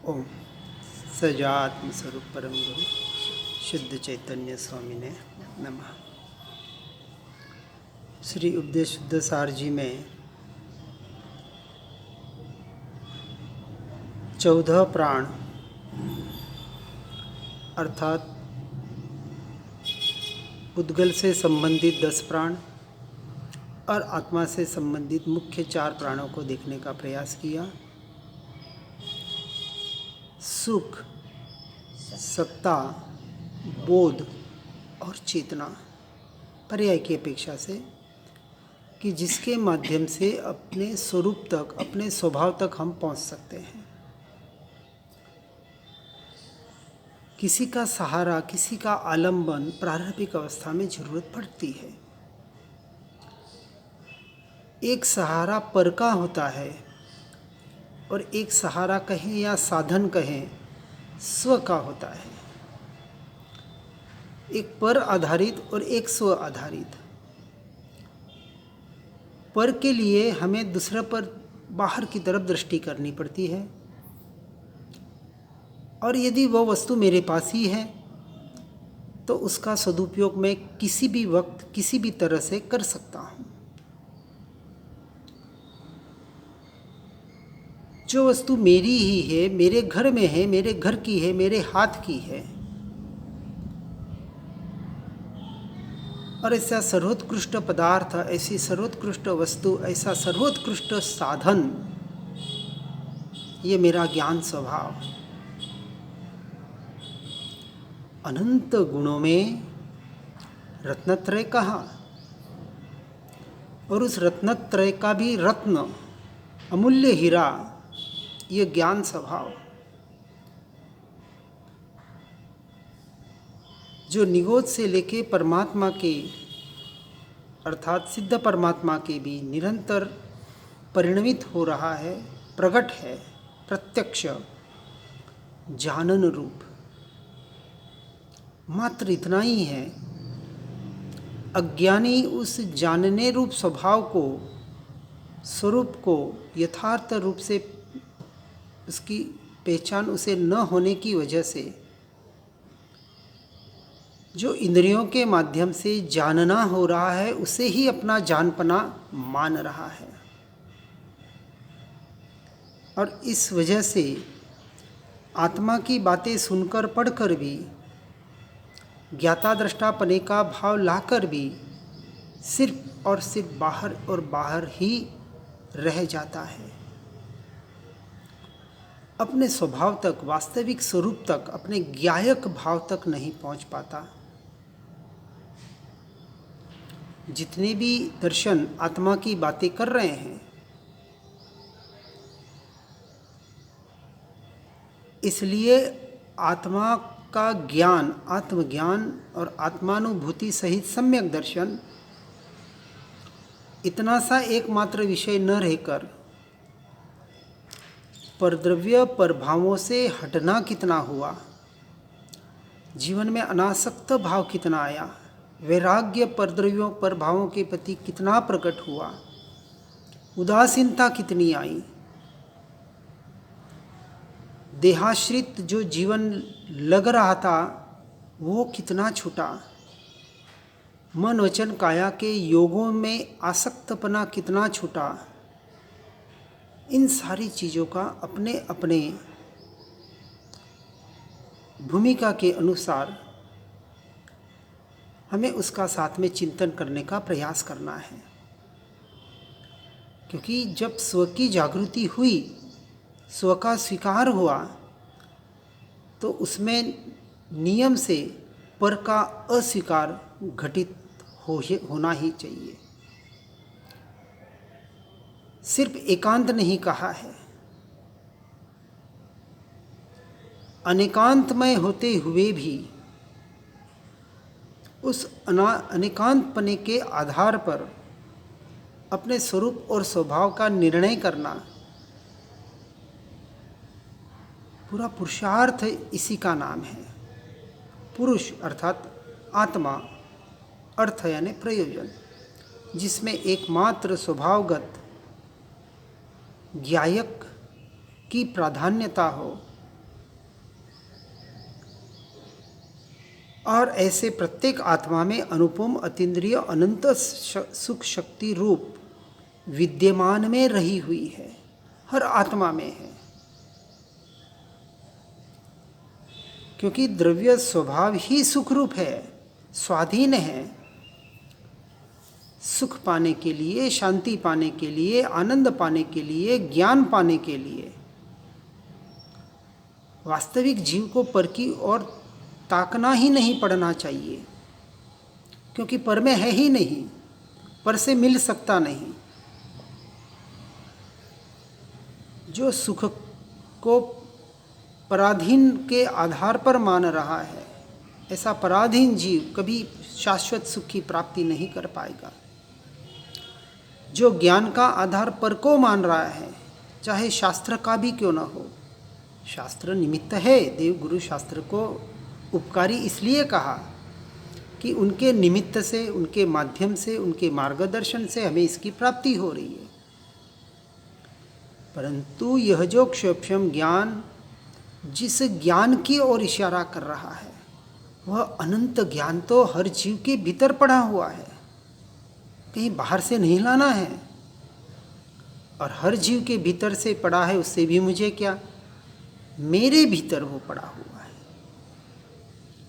ओम सजात्म स्वरूप परम गुरु शुद्ध चैतन्य स्वामी ने नमः। श्री उपदेश शुद्ध सार जी में 14 प्राण अर्थात उद्गल से संबंधित 10 प्राण और आत्मा से संबंधित मुख्य 4 प्राणों को देखने का प्रयास किया। सुख, सत्ता, बोध और चेतना पर्याय की अपेक्षा से कि जिसके माध्यम से अपने स्वरूप तक, अपने स्वभाव तक हम पहुंच सकते हैं। किसी का सहारा, किसी का आलंबन प्रारंभिक अवस्था में जरूरत पड़ती है। एक सहारा पर का होता है और एक सहारा कहें या साधन कहें स्व का होता है। एक पर आधारित और एक स्व आधारित। पर के लिए हमें दूसरे पर बाहर की तरफ दृष्टि करनी पड़ती है, और यदि वह वस्तु मेरे पास ही है तो उसका सदुपयोग मैं किसी भी वक्त किसी भी तरह से कर सकता हूँ। जो वस्तु मेरी ही है, मेरे घर में है, मेरे घर की है, मेरे हाथ की है, और ऐसा सर्वोत्कृष्ट पदार्थ, ऐसी सर्वोत्कृष्ट वस्तु, ऐसा सर्वोत्कृष्ट साधन, ये मेरा ज्ञान स्वभाव अनंत गुणों में रत्नत्रय कहा, और उस रत्नत्रय का भी रत्न, अमूल्य हीरा, ये ज्ञान स्वभाव, जो निगोद से लेके परमात्मा के अर्थात सिद्ध परमात्मा के भी निरंतर परिणमित हो रहा है, प्रकट है, प्रत्यक्ष जानन रूप। मात्र इतना ही है, अज्ञानी उस जानने रूप स्वभाव को, स्वरूप को यथार्थ रूप से उसकी पहचान उसे न होने की वजह से जो इंद्रियों के माध्यम से जानना हो रहा है उसे ही अपना जानपना मान रहा है, और इस वजह से आत्मा की बातें सुनकर पढ़कर भी, ज्ञाता दृष्टापने का भाव लाकर भी सिर्फ और सिर्फ बाहर और बाहर ही रह जाता है। अपने स्वभाव तक, वास्तविक स्वरूप तक, अपने ज्ञायक भाव तक नहीं पहुंच पाता। जितने भी दर्शन आत्मा की बातें कर रहे हैं, इसलिए आत्मा का ज्ञान, आत्मज्ञान और आत्मानुभूति सहित सम्यक दर्शन इतना सा एकमात्र विषय न रहकर परद्रव्य परभावों से हटना कितना हुआ, जीवन में अनासक्त भाव कितना आया, वैराग्य परद्रव्यों परभावों के प्रति कितना प्रकट हुआ, उदासीनता कितनी आई, देहाश्रित जो जीवन लग रहा था वो कितना छूटा, मन वचन काया के योगों में आसक्तपना कितना छूटा। इन सारी चीज़ों का अपने अपने भूमिका के अनुसार हमें उसका साथ में चिंतन करने का प्रयास करना है, क्योंकि जब स्व की जागृति हुई, स्व का स्वीकार हुआ, तो उसमें नियम से पर का अस्वीकार घटित होना ही चाहिए। सिर्फ एकांत नहीं कहा है, अनेकांतमय होते हुए भी उस अनेकांतपने के आधार पर अपने स्वरूप और स्वभाव का निर्णय करना, पूरा पुरुषार्थ इसी का नाम है। पुरुष अर्थात आत्मा, अर्थ यानी प्रयोजन, जिसमें एकमात्र स्वभावगत ज्ञायक की प्राधान्यता हो, और ऐसे प्रत्येक आत्मा में अनुपम अतीन्द्रिय अनंत सुख शक्ति रूप विद्यमान में रही हुई है, हर आत्मा में है। क्योंकि द्रव्य स्वभाव ही सुख रूप है, स्वाधीन है। सुख पाने के लिए, शांति पाने के लिए, आनंद पाने के लिए, ज्ञान पाने के लिए वास्तविक जीव को पर की ओर ताकना ही नहीं पड़ना चाहिए, क्योंकि पर में है ही नहीं, पर से मिल सकता नहीं। जो सुख को पराधीन के आधार पर मान रहा है, ऐसा पराधीन जीव कभी शाश्वत सुख की प्राप्ति नहीं कर पाएगा। जो ज्ञान का आधार पर को मान रहा है, चाहे शास्त्र का भी क्यों न हो, शास्त्र निमित्त है। देव गुरु शास्त्र को उपकारी इसलिए कहा कि उनके निमित्त से, उनके माध्यम से, उनके मार्गदर्शन से हमें इसकी प्राप्ति हो रही है। परंतु यह जो क्षोभ्यम ज्ञान जिस ज्ञान की ओर इशारा कर रहा है, वह अनंत ज्ञान तो हर जीव के भीतर पड़ा हुआ है, कहीं बाहर से नहीं लाना है। और हर जीव के भीतर से पड़ा है, उससे भी मुझे क्या, मेरे भीतर वो पड़ा हुआ है।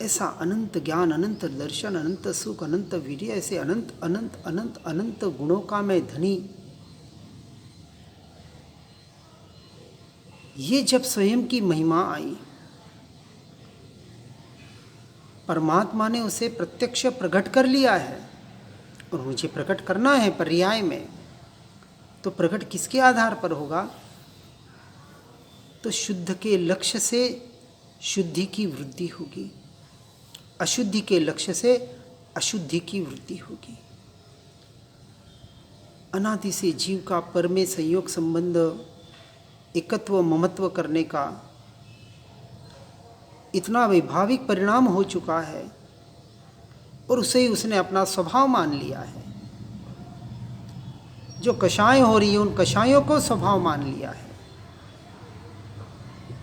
ऐसा अनंत ज्ञान, अनंत दर्शन, अनंत सुख, अनंत वीर्य, ऐसे अनंत अनंत अनंत अनंत गुणों का मैं धनी, ये जब स्वयं की महिमा आई, परमात्मा ने उसे प्रत्यक्ष प्रकट कर लिया है और मुझे प्रकट करना है पर्याय में, तो प्रकट किसके आधार पर होगा? तो शुद्ध के लक्ष्य से शुद्धि की वृद्धि होगी, अशुद्धि के लक्ष्य से अशुद्धि की वृद्धि होगी। अनादि से जीव का पर में संयोग संबंध, एकत्व ममत्व करने का इतना वैभाविक परिणाम हो चुका है और उसे ही उसने अपना स्वभाव मान लिया है। जो कषाय हो रही है, उन कषायों को स्वभाव मान लिया है,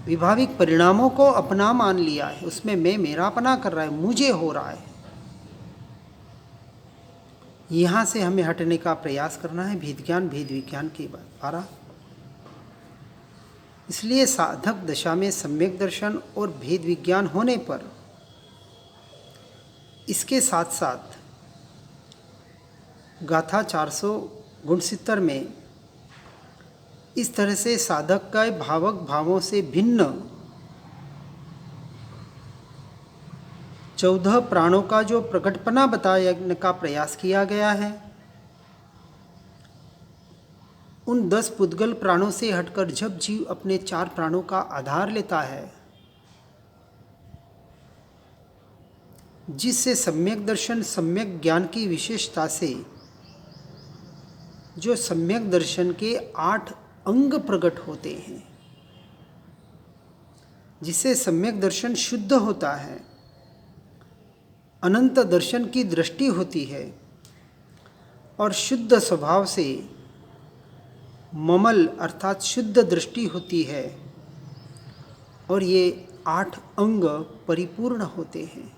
वैभाविक परिणामों को अपना मान लिया है, उसमें मैं मेरापना कर रहा है, मुझे हो रहा है। यहाँ से हमें हटने का प्रयास करना है भेद ज्ञान भेद विज्ञान के द्वारा। इसलिए साधक दशा में सम्यक दर्शन और भेद विज्ञान होने पर इसके साथ साथ गाथा 469 में इस तरह से साधक का भावक भावों से भिन्न 14 प्राणों का जो प्रकटपना बताने का प्रयास किया गया है, उन 10 पुद्गल प्राणों से हटकर जब जीव अपने 4 प्राणों का आधार लेता है, जिससे सम्यक दर्शन सम्यक ज्ञान की विशेषता से जो सम्यक दर्शन के 8 अंग प्रकट होते हैं, जिससे सम्यक दर्शन शुद्ध होता है, अनंत दर्शन की दृष्टि होती है और शुद्ध स्वभाव से ममल अर्थात शुद्ध दृष्टि होती है और ये 8 अंग परिपूर्ण होते हैं।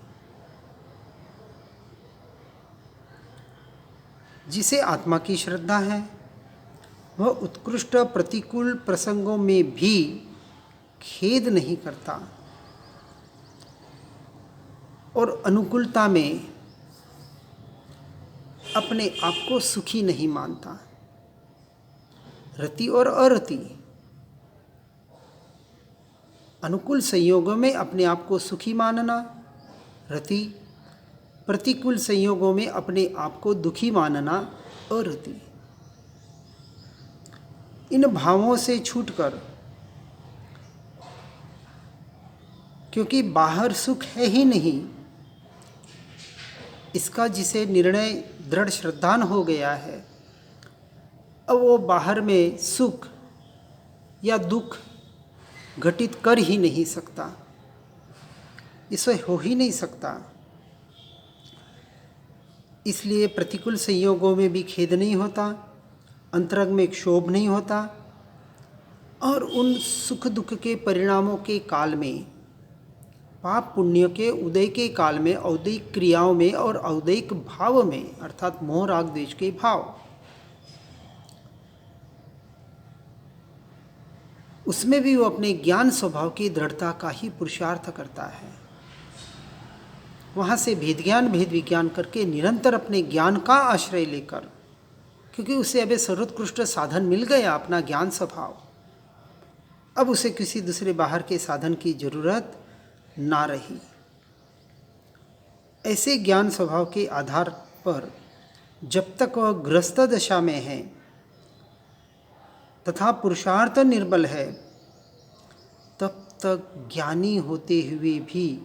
जिसे आत्मा की श्रद्धा है, वह उत्कृष्ट प्रतिकूल प्रसंगों में भी खेद नहीं करता और अनुकूलता में अपने आप को सुखी नहीं मानता। रति और अरति, अनुकूल संयोगों में अपने आप को सुखी मानना रति, प्रतिकूल संयोगों में अपने आप को दुखी मानना अरति। इन भावों से छूटकर, क्योंकि बाहर सुख है ही नहीं, इसका जिसे निर्णय दृढ़ श्रद्धान हो गया है, अब वो बाहर में सुख या दुख घटित कर ही नहीं सकता, इसे हो ही नहीं सकता। इसलिए प्रतिकूल संयोगों में भी खेद नहीं होता, अंतरंग में क्षोभ नहीं होता और उन सुख दुख के परिणामों के काल में पाप पुण्य के उदय के काल में औदैहिक क्रियाओं में और औदैहिक भाव में, अर्थात मोह राग द्वेष के भाव, उसमें भी वो अपने ज्ञान स्वभाव की दृढ़ता का ही पुरुषार्थ करता है। वहाँ से भेद ज्ञान भेद विज्ञान करके निरंतर अपने ज्ञान का आश्रय लेकर, क्योंकि उसे अभी सर्वोत्कृष्ट साधन मिल गया अपना ज्ञान स्वभाव, अब उसे किसी दूसरे बाहर के साधन की जरूरत ना रही। ऐसे ज्ञान स्वभाव के आधार पर जब तक वह ग्रस्त दशा में है तथा पुरुषार्थ निर्बल है, तब तक ज्ञानी होते हुए भी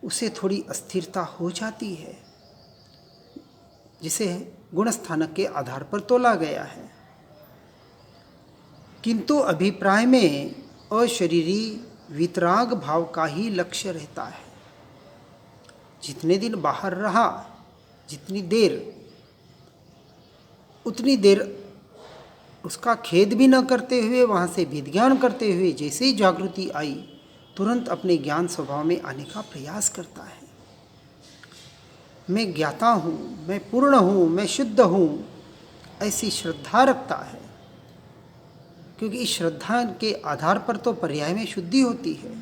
उसे थोड़ी अस्थिरता हो जाती है, जिसे गुणस्थानक के आधार पर तोला गया है। किंतु अभिप्राय में अशरीरी वितराग भाव का ही लक्ष्य रहता है। जितने दिन बाहर रहा, जितनी देर, उतनी देर उसका खेद भी न करते हुए, वहाँ से विज्ञान करते हुए जैसे ही जागृति आई, तुरंत अपने ज्ञान स्वभाव में आने का प्रयास करता है। मैं ज्ञाता हूँ, मैं पूर्ण हूँ, मैं शुद्ध हूँ, ऐसी श्रद्धा रखता है, क्योंकि इस श्रद्धा के आधार पर तो पर्याय में शुद्धि होती है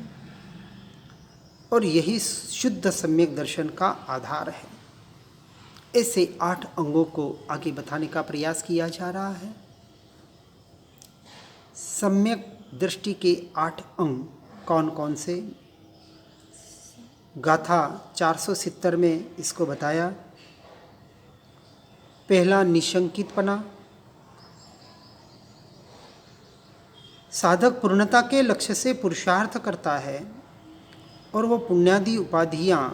और यही शुद्ध सम्यक दर्शन का आधार है। ऐसे 8 अंगों को आगे बताने का प्रयास किया जा रहा है। सम्यक दृष्टि के 8 अंग कौन कौन से? गाथा 470 में इसको बताया। पहला, निशंकितपना। साधक पूर्णता के लक्ष्य से पुरुषार्थ करता है और वो पुण्यादि उपाधियां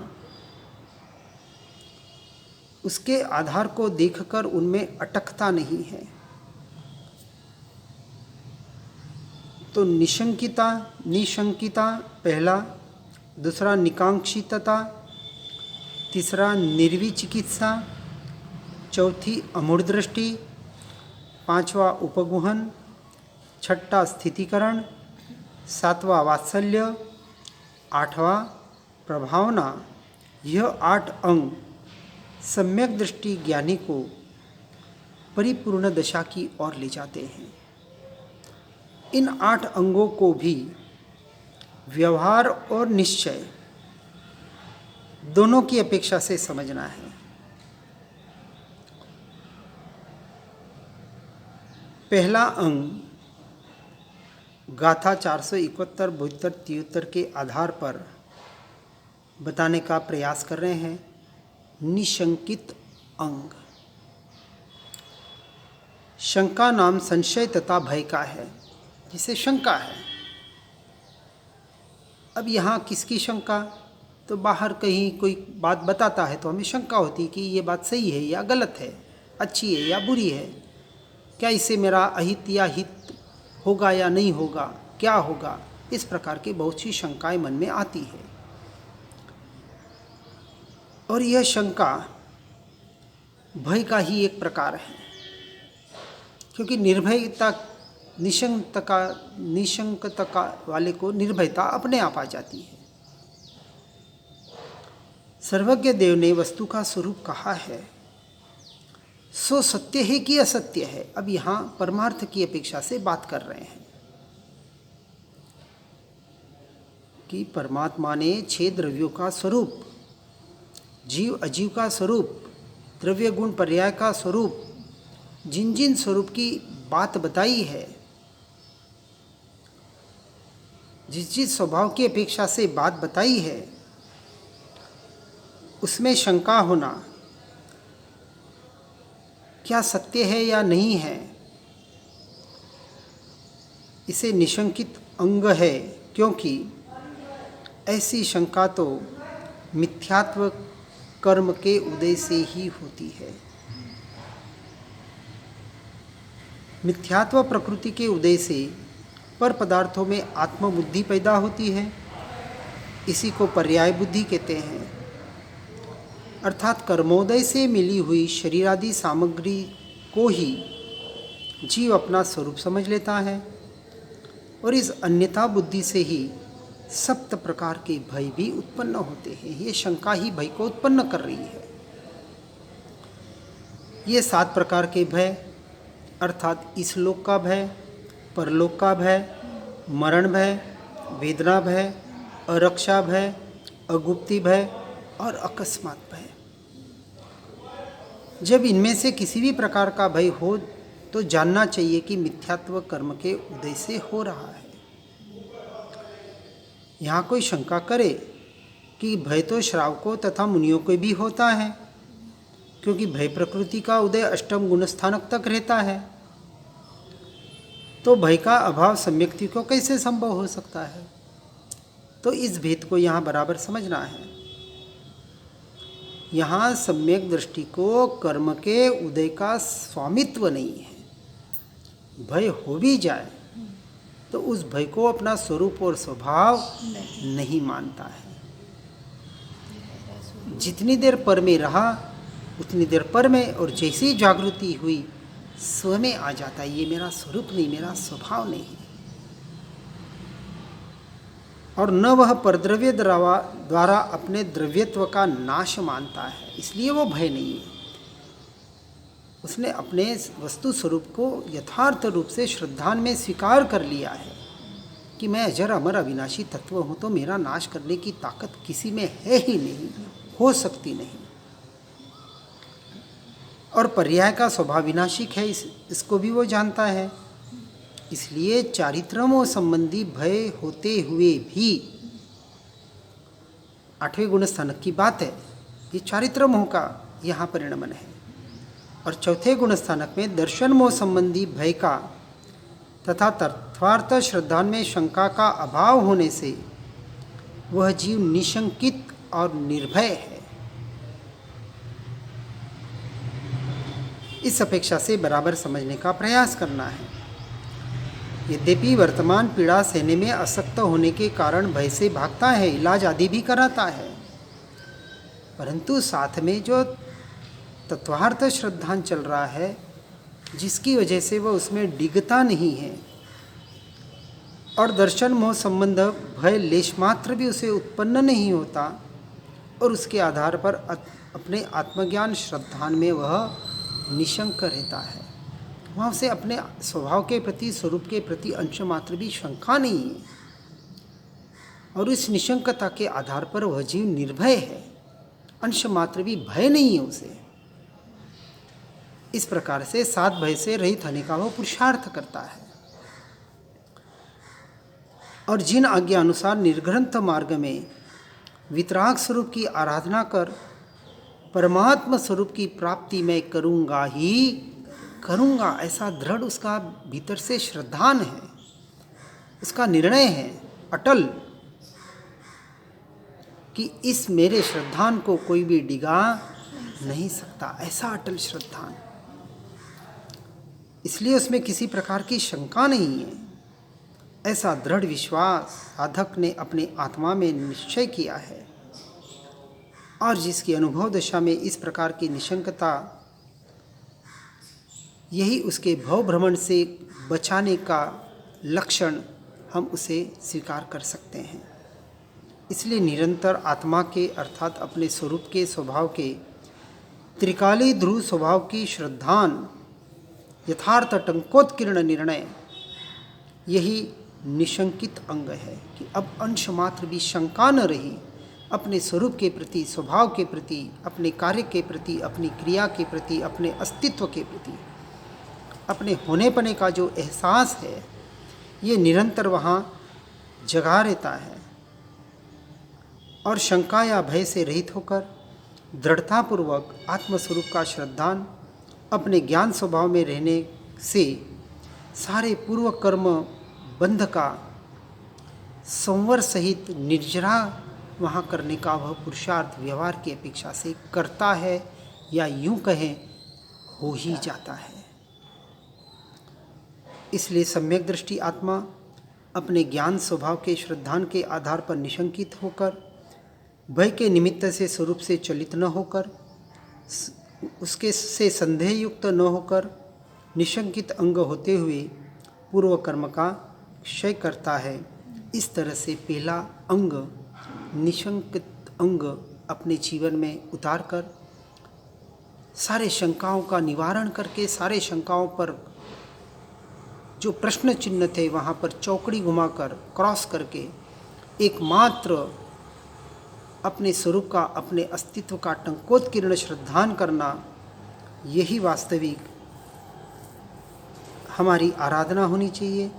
उसके आधार को देखकर उनमें अटकता नहीं है। तो निशंकिता पहला, दूसरा निकांक्षितता, तीसरा निर्विचिकित्सा, चौथी अमूढ़ दृष्टि, पांचवा उपगुहन, छठा स्थितिकरण, सातवां वात्सल्य, आठवां प्रभावना। यह 8 अंग सम्यक दृष्टि ज्ञानी को परिपूर्ण दशा की ओर ले जाते हैं। इन 8 अंगों को भी व्यवहार और निश्चय दोनों की अपेक्षा से समझना है। पहला अंग गाथा 471, 72, 73 के आधार पर बताने का प्रयास कर रहे हैं। निशंकित अंग। शंका नाम संशय तथा भय का है, जिसे शंका है। अब यहाँ किसकी शंका? तो बाहर कहीं कोई बात बताता है तो हमें शंका होती है कि ये बात सही है या गलत है, अच्छी है या बुरी है, क्या इससे मेरा अहित या हित होगा या नहीं होगा, क्या होगा। इस प्रकार की बहुत सी शंकाएं मन में आती है और यह शंका भय का ही एक प्रकार है, क्योंकि निर्भयता निशंकता वाले को निर्भयता अपने आप आ जाती है। सर्वज्ञ देव ने वस्तु का स्वरूप कहा है, सो सत्य है कि असत्य है। अब यहाँ परमार्थ की अपेक्षा से बात कर रहे हैं कि परमात्मा ने 6 द्रव्यों का स्वरूप, जीव अजीव का स्वरूप, द्रव्य गुण पर्याय का स्वरूप, जिन जिन स्वरूप की बात बताई है, जिस जिस स्वभाव की अपेक्षा से बात बताई है, उसमें शंका होना, क्या सत्य है या नहीं है, इसे निशंकित अंग है। क्योंकि ऐसी शंका तो मिथ्यात्व कर्म के उदय से ही होती है। मिथ्यात्व प्रकृति के उदय से पर पदार्थों में आत्मबुद्धि पैदा होती है। इसी को पर्याय बुद्धि कहते हैं। अर्थात कर्मोदय से मिली हुई शरीरादि सामग्री को ही जीव अपना स्वरूप समझ लेता है और इस अन्यथा बुद्धि से ही सप्त प्रकार के भय भी उत्पन्न होते हैं। ये शंका ही भय को उत्पन्न कर रही है। ये 7 प्रकार के भय अर्थात इस लोक का भय, परलोक का भय, मरण भय, वेदना भय, अरक्षा भय, अगुप्ति भय और अकस्मात भय। जब इनमें से किसी भी प्रकार का भय हो तो जानना चाहिए कि मिथ्यात्व कर्म के उदय से हो रहा है। यहाँ कोई शंका करे कि भय तो श्रावकों तथा मुनियों को भी होता है, क्योंकि भय प्रकृति का उदय अष्टम गुण स्थानक तक रहता है, तो भय का अभाव सम्यक्ति को कैसे संभव हो सकता है? तो इस भेद को यहाँ बराबर समझना है। यहाँ सम्यक दृष्टि को कर्म के उदय का स्वामित्व नहीं है। भय हो भी जाए तो उस भय को अपना स्वरूप और स्वभाव नहीं मानता है। जितनी देर पर में रहा उतनी देर पर में, और जैसी जागृति हुई स्व में आ जाता है, ये मेरा स्वरूप नहीं, मेरा स्वभाव नहीं। और न वह परद्रव्य द्वारा अपने द्रव्यत्व का नाश मानता है, इसलिए वो भय नहीं है। उसने अपने वस्तु स्वरूप को यथार्थ रूप से श्रद्धान में स्वीकार कर लिया है कि मैं अजर अमर अविनाशी तत्व हूँ, तो मेरा नाश करने की ताकत किसी में है ही नहीं, हो सकती नहीं। और पर्याय का स्वभाव विनाशिक है, इसको भी वो जानता है। इसलिए चारित्रमों संबंधी भय होते हुए भी 8वें गुण स्थानक की बात है, ये चारित्रमोह का यहाँ परिणमन है। और 4थे गुण स्थानक में दर्शन मोह संबंधी भय का तथा तत्वार्थ श्रद्धान में शंका का अभाव होने से वह जीव निशंकित और निर्भय है। इस अपेक्षा से बराबर समझने का प्रयास करना है। यद्यपि वर्तमान पीड़ा सहने में असक्त होने के कारण भय से भागता है, इलाज आदि भी कराता है, परंतु साथ में जो तत्वार्थ श्रद्धान चल रहा है, जिसकी वजह से वह उसमें डिगता नहीं है, और दर्शन मोह संबंध भय लेश मात्र भी उसे उत्पन्न नहीं होता, और उसके आधार पर अपने आत्मज्ञान श्रद्धान में वह निशंक रहता है। वहाँ उसे अपने स्वभाव के प्रति, स्वरूप के प्रति अंश मात्र भी शंका नहीं है, और इस निशंकता के आधार पर वह जीव निर्भय है, अंश मात्र भी भय नहीं है उसे। इस प्रकार से 7 भय से रहित होने का वह पुरुषार्थ करता है। और जिन आज्ञा अनुसार निर्ग्रंथ मार्ग में वितराग स्वरूप की आराधना कर परमात्मा स्वरूप की प्राप्ति मैं करूँगा ही करूँगा, ऐसा दृढ़ उसका भीतर से श्रद्धान है, उसका निर्णय है अटल कि इस मेरे श्रद्धान को कोई भी डिगा नहीं सकता, ऐसा अटल श्रद्धान। इसलिए उसमें किसी प्रकार की शंका नहीं है। ऐसा दृढ़ विश्वास साधक ने अपने आत्मा में निश्चय किया है, और जिसकी अनुभव दशा में इस प्रकार की निशंकता, यही उसके भव भ्रमण से बचाने का लक्षण हम उसे स्वीकार कर सकते हैं। इसलिए निरंतर आत्मा के अर्थात अपने स्वरूप के स्वभाव के त्रिकाली ध्रुव स्वभाव की श्रद्धान यथार्थ टंकोत्कीर्ण निर्णय, यही निशंकित अंग है कि अब अंश मात्र भी शंका न रही अपने स्वरूप के प्रति, स्वभाव के प्रति, अपने कार्य के प्रति, अपनी क्रिया के प्रति, अपने अस्तित्व के प्रति, अपने होनेपने का जो एहसास है, ये निरंतर वहाँ जगा रहता है। और शंका या भय से रहित होकर दृढ़तापूर्वक आत्मस्वरूप का श्रद्धान अपने ज्ञान स्वभाव में रहने से सारे पूर्व कर्म बंध का संवर सहित निर्जरा वहाँ करने का वह पुरुषार्थ व्यवहार की अपेक्षा से करता है, या यूँ कहें हो ही जाता है। इसलिए सम्यक दृष्टि आत्मा अपने ज्ञान स्वभाव के श्रद्धान के आधार पर निशंकित होकर, भय के निमित्त से स्वरूप से चलित न होकर, उसके से संदेह युक्त न होकर, निशंकित अंग होते हुए पूर्व कर्म का क्षय करता है इस तरह से पहला अंग, निशंकित अंग अपने जीवन में उतार कर सारे शंकाओं का निवारण करके, सारे शंकाओं पर जो प्रश्न चिन्ह थे वहाँ पर चौकड़ी घुमाकर, क्रॉस करके एकमात्र अपने स्वरूप का, अपने अस्तित्व का टंकोत्कीर्ण श्रद्धान करना, यही वास्तविक हमारी आराधना होनी चाहिए।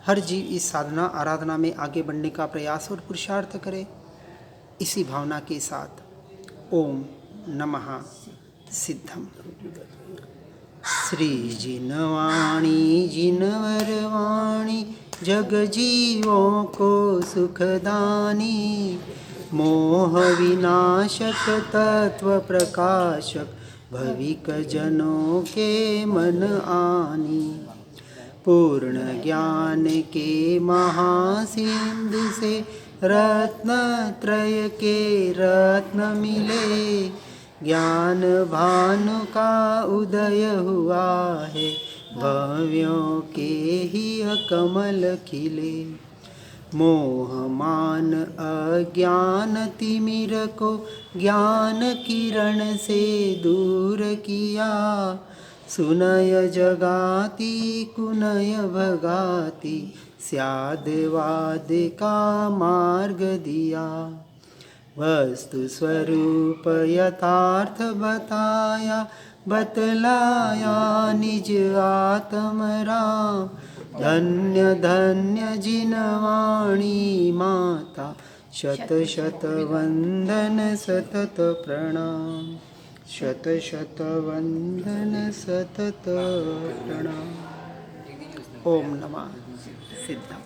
हर जीव इस साधना आराधना में आगे बढ़ने का प्रयास और पुरुषार्थ करे। इसी भावना के साथ ओम नमः सिद्धम। श्री जिनवाणी जिनवरवाणी जग जीवों को सुखदानी, मोह विनाशक तत्व प्रकाशक भविक जनों के मन आनी। पूर्ण ज्ञान के महासिंधु से रत्न त्रय के रत्न मिले, ज्ञान भानु का उदय हुआ है, भव्यों के ही कमल खिले। मोह मान अज्ञान तिमिर को ज्ञान किरण से दूर किया, सुनय जगाती कुनय भगाती, स्यादवाद का मार्ग दिया। वस्तु स्वरूप यथार्थ बताया, बतलाया निज आत्म राम। धन्य धन्य जिनवाणी माता, शत शत वंदन सतत प्रणाम, शत शत वंदन सतत प्रणाम। ओम नमः सिद्धम।